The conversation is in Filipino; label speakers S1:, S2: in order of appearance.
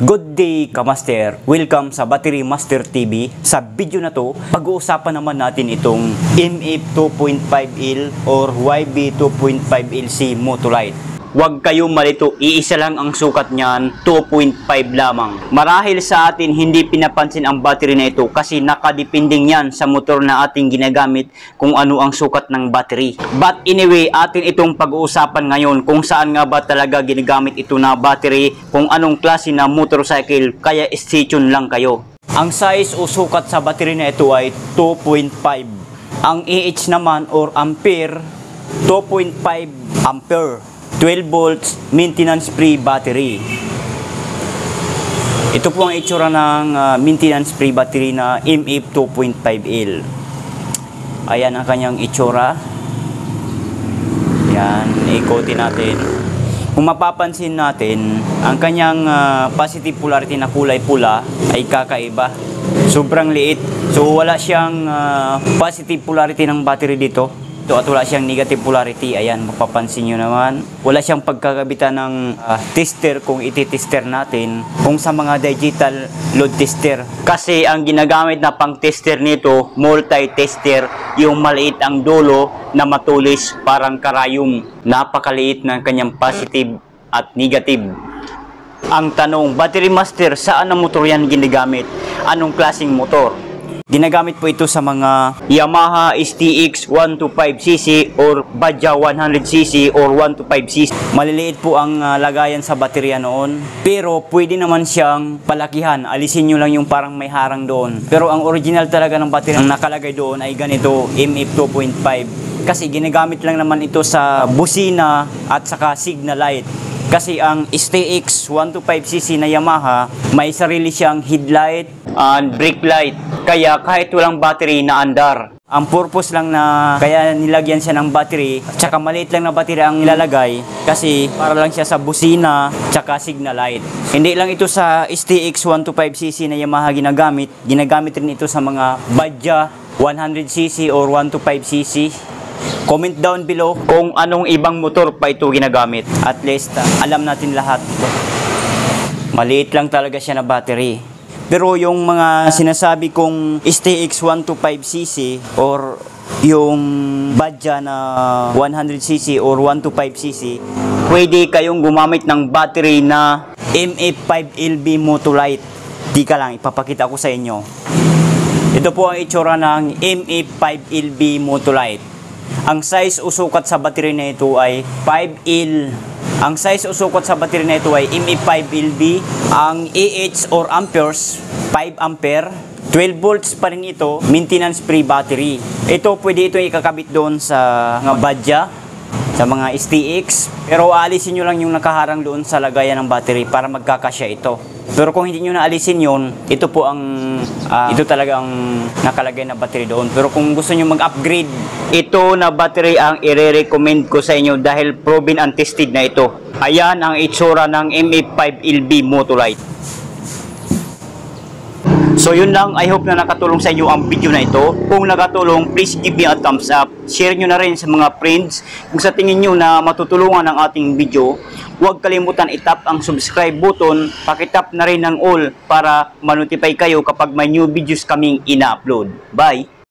S1: Good day, Kamaster! Welcome sa Battery Master TV. Sa video na to, pag-uusapan naman natin itong MF 2.5L or YB 2.5LC Motolite. Huwag kayong malito, iisa lang ang sukat niyan, 2.5 lamang. Marahil sa atin hindi pinapansin ang battery na ito kasi nakadepending yan sa motor na ating ginagamit kung ano ang sukat ng battery. But anyway, atin itong pag-uusapan ngayon kung saan nga ba talaga ginagamit ito na battery, kung anong klase na motorcycle, kaya stay tuned lang kayo. Ang size o sukat sa battery na ito ay 2.5. Ang AH naman or ampere, 2.5 ampere. 12 volts maintenance free battery. Ito po ang itsura ng maintenance free battery na MF 2.5L. Ayan ang kanyang itsura. Yan, ikotin natin. Kung mapapansin natin, ang kanyang positive polarity na kulay pula ay kakaiba. Sobrang liit. So wala siyang positive polarity ng battery dito. Ito at wala siyang negative polarity. Ayan, mapapansin nyo naman. Wala siyang pagkakabitan ng tester kung iti-tester natin kung sa mga digital load tester. Kasi ang ginagamit na pang tester nito, multi-tester, yung maliit ang dulo na matulis parang karayom. Napakaliit ng kanyang positive at negative. Ang tanong, Battery Master, saan ang motor yan ginagamit? Anong klaseng motor? Ginagamit po ito sa mga Yamaha STX 125cc or Badja 100cc or 125cc. Maliliit po ang lagayan sa baterya noon. Pero pwede naman siyang palakihan. Alisin nyo lang yung parang may harang doon. Pero ang original talaga ng baterya ang nakalagay doon ay ganito, MF 2.5. Kasi ginagamit lang naman ito sa busina at saka signal light. Kasi ang STX 125cc na Yamaha, may sarili siyang headlight and brake light. Kaya kahit walang battery na andar. Ang purpose lang na kaya nilagyan siya ng battery, tsaka maliit lang na battery ang nilalagay kasi para lang siya sa busina, tsaka signal light. Hindi lang ito sa STX 125cc na Yamaha ginagamit. Ginagamit rin ito sa mga Badja 100cc or 125cc. Comment down below kung anong ibang motor pa ito ginagamit. At least alam natin lahat ito. Maliit lang talaga siya na battery. Pero yung mga sinasabi kong STX 125cc or yung Badja na 100cc or 125cc, pwede kayong gumamit ng battery na MF5LB Motolite. Di ka lang, ipapakita ko sa inyo. Ito po ang itsura ng MF5LB Motolite. Ang size o sukat sa battery na ito ay 5L. Ang size o sukat sa battery na ito ay MF5LB. Ang AH or amperes, 5 ampere. 12 volts pa rin ito, maintenance free battery. Ito pwede ito ikakabit doon sa mga Badja, sa mga STX. Pero aalisin nyo lang yung nakaharang doon sa lagayan ng battery para magkakasya ito. Pero kung hindi nyo naalisin yun, ito po ang ito talagang nakalagay na battery doon. Pero kung gusto nyo mag-upgrade, ito na battery ang i-recommend ko sa inyo dahil proven and tested na ito. Ayan ang itsura ng MF5LB Motolite. So yun lang, I hope na nakatulong sa inyo ang video na ito. Kung nakatulong, please give me a thumbs up. Share nyo na rin sa mga friends. Kung sa tingin nyo na matutulungan ang ating video, huwag kalimutan itap ang subscribe button. Pakitap na rin ng all para ma-notify kayo kapag may new videos kaming ina-upload. Bye!